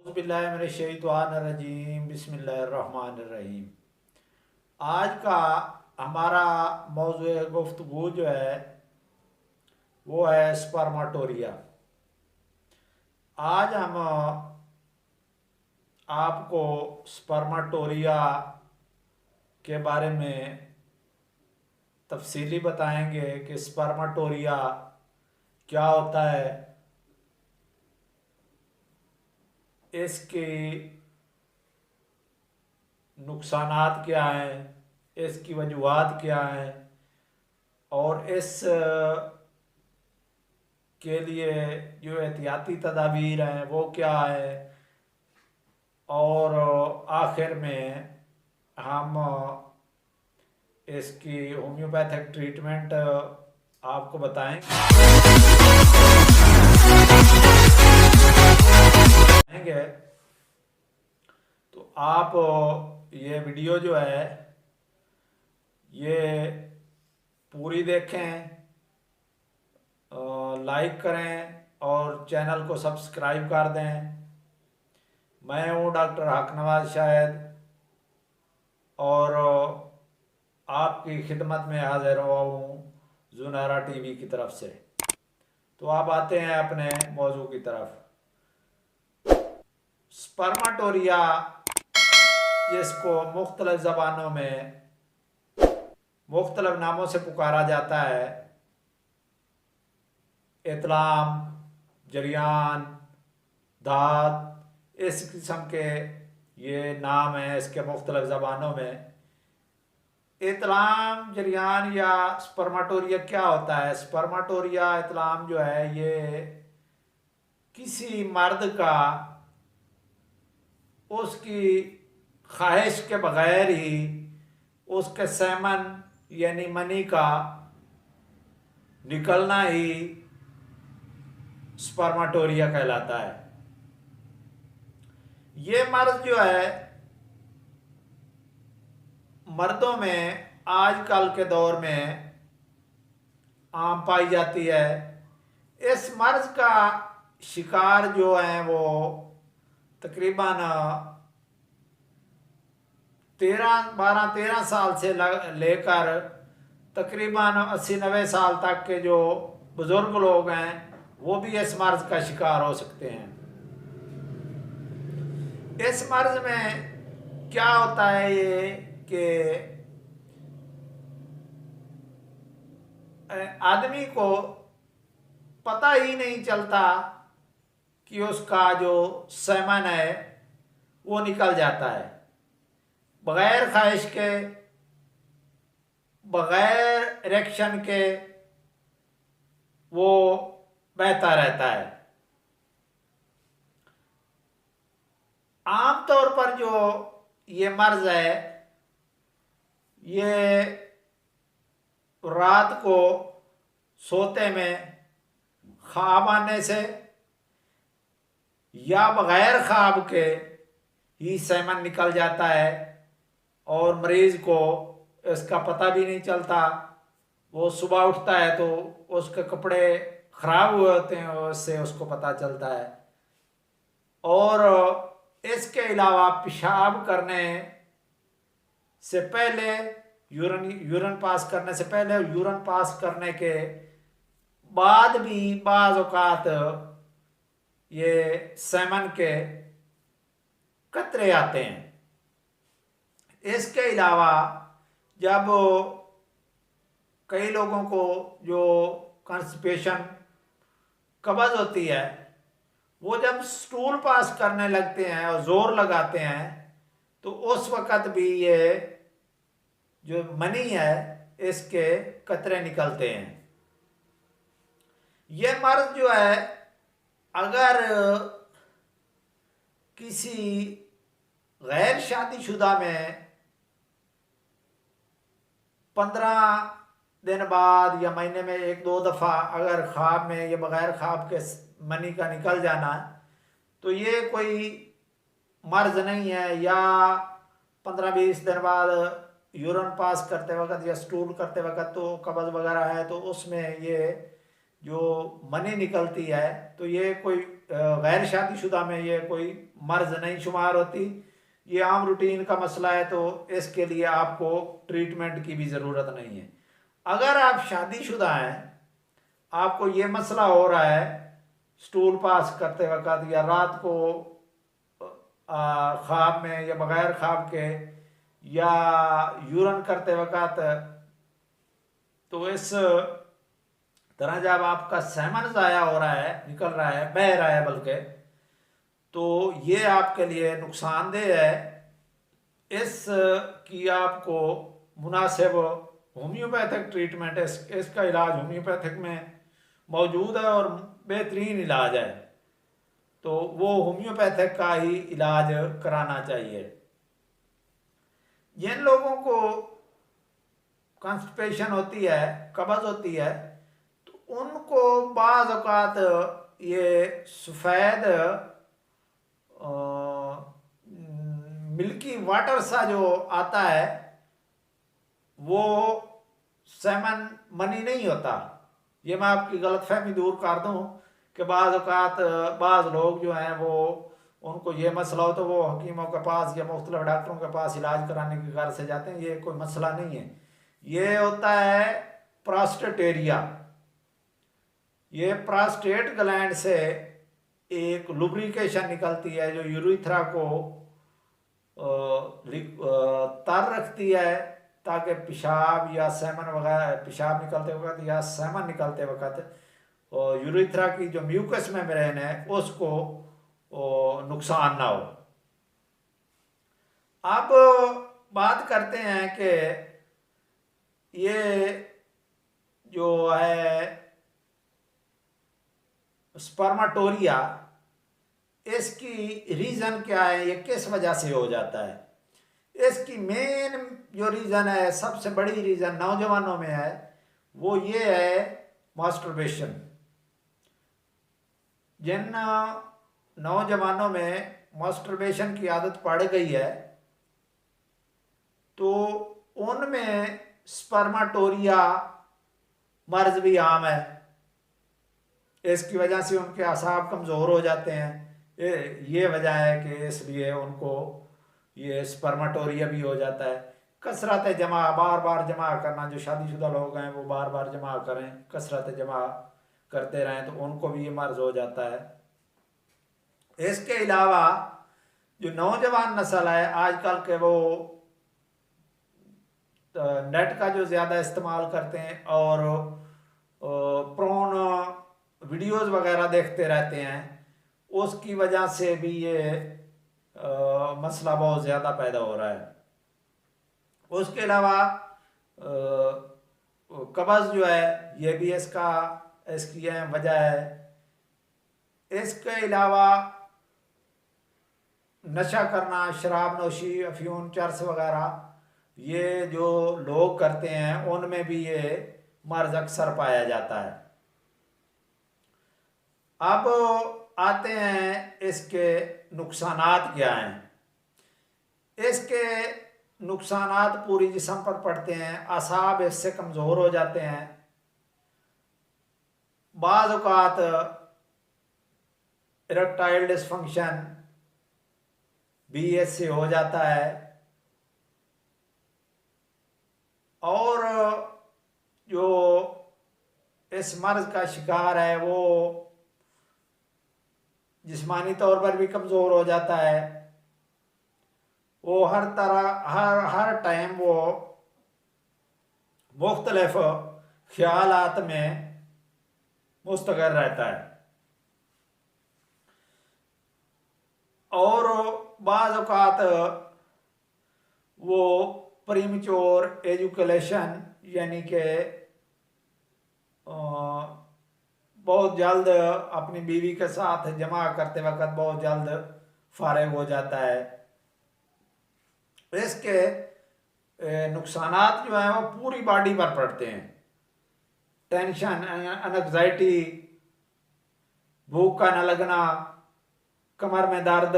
बिस्मिल्लाहिर्रहमानिर्रहीम बिस्मिल्लाहिर्रहमानिर्रहीम। आज का हमारा मौजू गुफ्तगू जो है वो है स्पर्माटोरिया। आज हम आपको स्पर्माटोरिया के बारे में तफसीली बताएंगे कि स्पर्माटोरिया क्या होता है, इसके नुकसानात क्या हैं, इसकी वजूहात क्या हैं और इस के लिए जो एहतियाती तदाबीर हैं वो क्या है, और आखिर में हम इसकी होम्योपैथिक ट्रीटमेंट आपको बताएंगे। तो आप ये वीडियो जो है ये पूरी देखें, लाइक करें और चैनल को सब्सक्राइब कर दें। मैं हूँ डॉक्टर हक नवाज शाहिद और आपकी खिदमत में हाजिर हुआ हूँ जुनारा टीवी की तरफ से। तो आप आते हैं अपने मौजू की तरफ। स्पर्माटोरिया, जिसको मुख्तलिफ ज़बानों में मुख्तलिफ नामों से पुकारा जाता है, इतलाम, जरियान, दाद, इस किस्म के ये नाम हैं इसके मुख्तलिफ ज़बानों में। इतलाम, जरियान या स्पर्माटोरिया क्या होता है? स्पर्माटोरिया, इतलाम जो है ये किसी मर्द का उसकी ख्वाहिश के बगैर ही उसके सेमन यानी मनी का निकलना ही स्पर्माटोरिया कहलाता है। ये मर्द जो है मर्दों में आजकल के दौर में आम पाई जाती है। इस मर्ज का शिकार जो हैं वो तकरीबन 12-13 साल से लेकर तकरीबन 80-90 साल तक के जो बुजुर्ग लोग हैं वो भी इस मर्ज का शिकार हो सकते हैं। इस मर्ज में क्या होता है ये कि आदमी को पता ही नहीं चलता कि उसका जो सेमन है वो निकल जाता है, बगैर ख्वाहिश के, बगैर इरेक्शन के वो बहता रहता है। आम तौर पर जो ये मर्ज है ये रात को सोते में ख्वाब आने से या बगैर ख्वाब के ही सेमन निकल जाता है और मरीज को इसका पता भी नहीं चलता। वो सुबह उठता है तो उसके कपड़े ख़राब हुए होते हैं, उससे उसको पता चलता है। और इसके अलावा पेशाब करने से पहले, यूरिन पास करने से पहले और यूरिन पास करने के बाद भी बाज़ औक़ात ये सेमन के कतरे आते हैं। इसके अलावा जब कई लोगों को जो कॉन्स्टिपेशन, कब्ज़ होती है, वो जब स्टूल पास करने लगते हैं और ज़ोर लगाते हैं तो उस वक़्त भी ये जो मनी है इसके कतरे निकलते हैं। ये मर्ज जो है अगर किसी गैर शादीशुदा में 15 दिन बाद या महीने में 1-2 दफ़ा अगर ख्वाब में या बगैर ख्वाब के मनी का निकल जाना तो ये कोई मर्ज नहीं है। या 15-20 दिन बाद यूरिन पास करते वक्त या स्टूल करते वक्त तो कब्ज़ वगैरह है तो उसमें ये जो मनी निकलती है तो ये कोई गैर शादीशुदा में ये कोई मर्ज नहीं शुमार होती, ये आम रूटीन का मसला है, तो इसके लिए आपको ट्रीटमेंट की भी ज़रूरत नहीं है। अगर आप शादीशुदा हैं, आपको ये मसला हो रहा है स्टूल पास करते वक्त या रात को ख्वाब में या बगैर ख्वाब के या यूरन करते वक्त, तो इस तरह जब आपका सेमन ज़ाया हो रहा है, निकल रहा है, बह रहा है बल्कि, तो ये आपके लिए नुकसानदेह है। इस की आपको मुनासिब होम्योपैथिक ट्रीटमेंट, इसका इलाज होम्योपैथिक में मौजूद है और बेहतरीन इलाज है, तो वो होम्योपैथिक का ही इलाज कराना चाहिए। जिन लोगों को कॉन्स्टिपेशन होती है, कब्ज़ होती है, तो उनको बाज़ औक़ात ये सफ़ेद मिल्की वाटर सा जो आता है वो सेमन मनी नहीं होता। ये मैं आपकी गलतफहमी दूर कर दूं कि बाज़ औक़ात बाज़ लोग जो हैं वो उनको ये मसला हो तो वो हकीमों के पास या मुख्तलिफ डॉक्टरों के पास इलाज कराने की गर्ज से जाते हैं। ये कोई मसला नहीं है, ये होता है प्रोस्टेटेरिया। ये प्रोस्टेट ग्लैंड से एक लुब्रिकेशन निकलती है जो यूरेथ्रा को तर रखती है, ताकि पेशाब या सेमन वगैरह, पेशाब निकलते वक्त या सेमन निकलते वक्त यूरेथ्रा की जो म्यूकस मेम्ब्रेन है उसको नुकसान ना हो। अब बात करते हैं कि ये जो है स्पर्माटोरिया, इसकी रीज़न क्या है, ये किस वजह से हो जाता है। इसकी मेन जो रीज़न है, सबसे बड़ी रीज़न नौजवानों में है, वो ये है मास्टरबेशन। जिन नौजवानों में मास्टरबेशन की आदत पड़ गई है तो उनमें स्पर्माटोरिया मर्ज भी आम है। इसकी वजह से उनके असाब कमज़ोर हो जाते हैं। ये वजह है कि इसलिए उनको ये स्पर्माटोरिया भी हो जाता है। कसरत जमा, बार बार जमा करना, जो शादीशुदा लोग हैं वो बार बार जमा करें, कसरत जमा करते रहें तो उनको भी ये मर्ज हो जाता है। इसके अलावा जो नौजवान नस्ल है आजकल के, वो नेट का जो ज़्यादा इस्तेमाल करते हैं और प्रोन वीडियोज़ वगैरह देखते रहते हैं, उसकी वजह से भी ये मसला बहुत ज़्यादा पैदा हो रहा है। उसके अलावा कब्ज़ जो है ये भी इसकी वजह है। इसके अलावा नशा करना, शराब नोशी, अफ्यून, चरस वगैरह, ये जो लोग करते हैं उनमें भी ये मर्ज अक्सर पाया जाता है। अब आते हैं इसके नुकसानात क्या हैं। इसके नुकसानात पूरी जिस्म पर पड़ते हैं, असाब इससे कमज़ोर हो जाते हैं, बाज़ औक़ात इरेक्टाइल डिसफंक्शन भी इससे हो जाता है, और जो इस मर्ज का शिकार है वो जिस्मानी तौर पर भी कमज़ोर हो जाता है। वो हर तरह हर टाइम वो मुख्तलिफ ख्यालात में मुस्तग़र रहता है, और बाज़ औक़ात वो प्रीमेच्योर एजुकेशन, यानी कि बहुत जल्द अपनी बीवी के साथ जमा करते वक्त बहुत जल्द फारिग हो जाता है। इसके नुकसानात जो हैं वो पूरी बॉडी पर पड़ते हैं। टेंशन, एंग्जाइटी, भूख का न लगना, कमर में दर्द,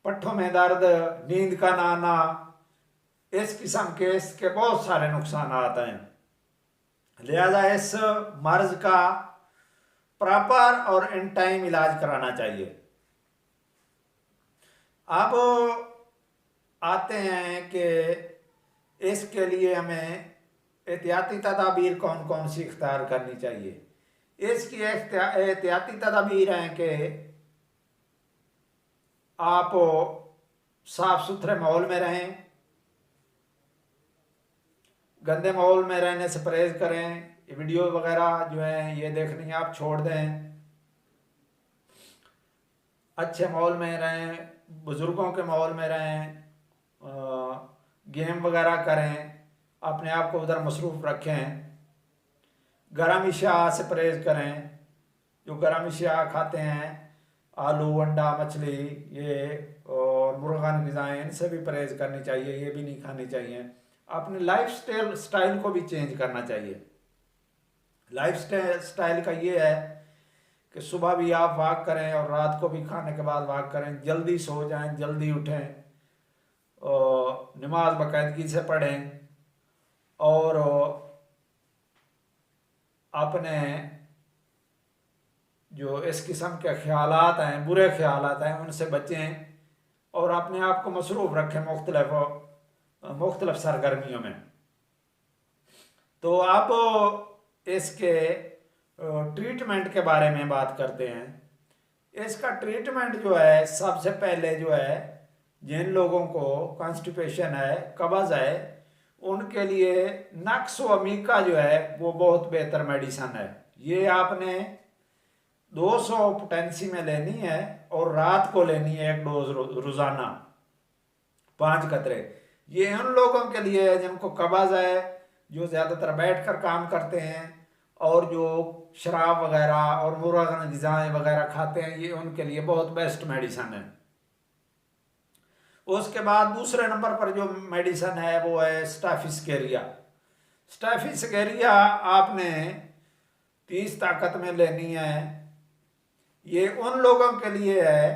पट्ठों में दर्द, नींद का ना आना, इस किस्म के इसके बहुत सारे नुकसान हैं। लिहाजा इस मर्ज का प्रॉपर और इन टाइम इलाज कराना चाहिए। अब आते हैं कि इसके लिए हमें एहतियाती तदाबीर कौन कौन सी इख्तियार करनी चाहिए। इसकी एहतियाती तदाबीर हैं कि आप साफ सुथरे माहौल में रहें, गंदे माहौल में रहने से परहेज करें। ये वीडियो वगैरह जो है ये देखनी आप छोड़ दें, अच्छे माहौल में रहें, बुज़ुर्गों के माहौल में रहें, गेम वगैरह करें, अपने आप को उधर मसरूफ़ रखें, गरम अशिया से परहेज़ करें। जो गरम अशिया खाते हैं, आलू, अंडा, मछली, ये और मुर्गान ग़िज़ाएँ, इनसे भी परहेज़ करनी चाहिए, ये भी नहीं खानी चाहिए। अपने लाइफ स्टाइल को भी चेंज करना चाहिए। लाइफ स्टाइल का ये है कि सुबह भी आप वॉक करें और रात को भी खाने के बाद वॉक करें, जल्दी सो जाएं, जल्दी उठें, और नमाज बाकायदगी से पढ़ें, और अपने जो इस किस्म के ख्यालात हैं, बुरे ख्यालात हैं, उनसे बचें और अपने आप को मसरूफ़ रखें मुख्तलिफ सरगर्मियों में। तो अब इसके ट्रीटमेंट के बारे में बात करते हैं। इसका ट्रीटमेंट जो है, सबसे पहले जो है, जिन लोगों को कॉन्स्टिपेशन है, कब्ज़ है, उनके लिए नक्स व अमीका जो है वो बहुत बेहतर मेडिसन है। ये आपने 200 पोटेंसी में लेनी है और रात को लेनी है 1 डोज रोज़ाना, 5 कतरे। ये उन लोगों के लिए है जिनको कब्ज़ है, जो ज़्यादातर बैठ कर काम करते हैं और जो शराब वगैरह और मुर्गान ग़िज़ाएँ वगैरह खाते हैं, ये उनके लिए बहुत बेस्ट मेडिसन है। उसके बाद दूसरे नंबर पर जो मेडिसन है वो है स्टाफिस्केरिया। स्टाफिस्केरिया आपने 30 ताकत में लेनी है। ये उन लोगों के लिए है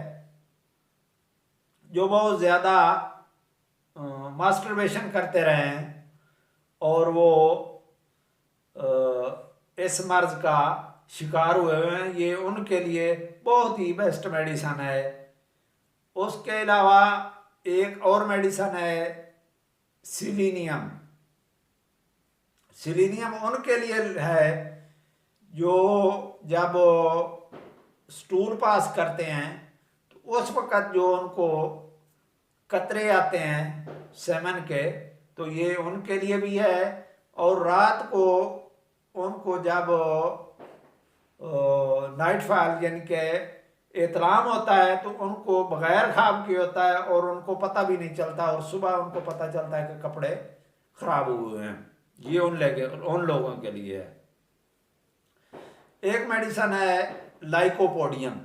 जो बहुत ज़्यादा मास्टरबेशन करते रहें और वो इस मर्ज का शिकार हुए हैं, ये उनके लिए बहुत ही बेस्ट मेडिसन है। उसके अलावा एक और मेडिसन है सिलीनियम। सिलीनियम उनके लिए है जो जब स्टूल पास करते हैं तो उस वक़्त जो उनको कतरे आते हैं सेमन के, तो ये उनके लिए भी है। और रात को उनको जब नाइट फॉल यानी कि एतलाम होता है तो उनको बग़ैर ख्वाब किए होता है और उनको पता भी नहीं चलता, और सुबह उनको पता चलता है कि कपड़े ख़राब हुए हैं। ये उन लोगों के लिए है। एक मेडिसन है लाइकोपोडियम।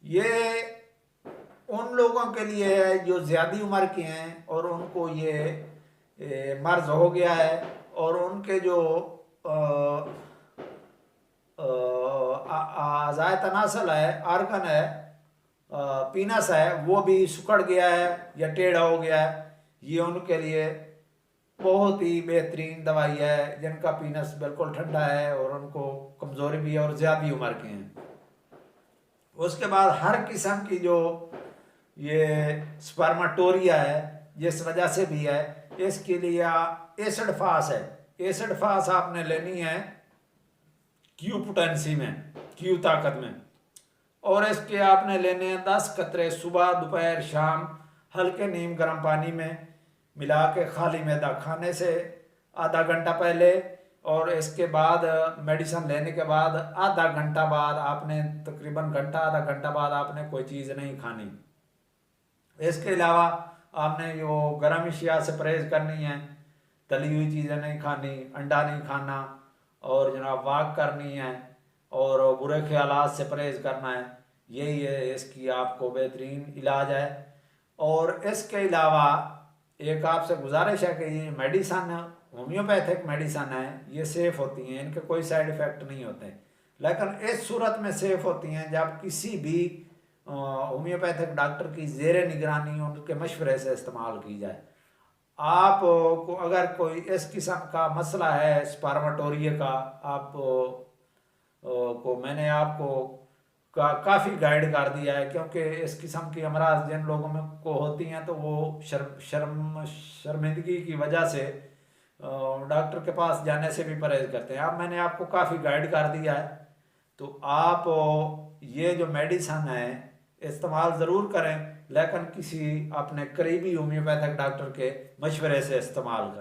ये उन लोगों के लिए है जो ज़्यादा उम्र के हैं और उनको ये मर्ज हो गया है, और उनके जो आज़ाए तनासल है, आर्गन है, पीनस है, वो भी सिकुड़ गया है या टेढ़ा हो गया है। ये उनके लिए बहुत ही बेहतरीन दवाई है, जिनका पीनस बिल्कुल ठंडा है और उनको कमज़ोरी भी है और ज़्यादा उम्र के हैं। उसके बाद हर किस्म की जो ये स्पर्माटोरिया है, जिस वजह से भी है, इसके लिए एसिड फास है। एसिड फास आपने लेनी है क्यू पोटेंसी में, क्यू ताकत में, और इसके आपने लेने हैं 10 कतरे सुबह, दोपहर, शाम, हल्के नीम गर्म पानी में मिला के खाली मैदा खाने से आधा घंटा पहले, और इसके बाद मेडिसिन लेने के बाद आधा घंटा बाद आपने, तकरीबन घंटा आधा घंटा बाद आपने कोई चीज़ नहीं खानी। इसके अलावा आपने जो गर्म अशिया से परहेज़ करनी है, तली हुई चीज़ें नहीं खानी, अंडा नहीं खाना, और जनाब वॉक करनी है और बुरे ख्यालात से परहेज़ करना है। यही है इसकी आपको बेहतरीन इलाज है। और इसके अलावा एक आपसे गुजारिश है कि ये मेडिसन होम्योपैथिक मेडिसन है, ये सेफ़ होती हैं, इनके कोई साइड इफ़ेक्ट नहीं होते, लेकिन इस सूरत में सेफ़ होती हैं जब किसी भी होम्योपैथिक डॉक्टर की ज़ेरे निगरानी उनके मशवरे से इस्तेमाल की जाए। आप को अगर कोई इस किस्म का मसला है स्पर्मेटोरिया का, आप को मैंने आपको काफ़ी गाइड कर दिया है, क्योंकि इस किस्म की अमराज जिन लोगों में को होती हैं तो वो शर्मिंदगी की वजह से डॉक्टर के पास जाने से भी परहेज करते हैं। अब मैंने आपको काफ़ी गाइड कर दिया है, तो आप ये जो मेडिसन है इस्तेमाल ज़रूर करें, लेकिन किसी अपने करीबी होम्योपैथिक डॉक्टर के मशवरे से इस्तेमाल करें।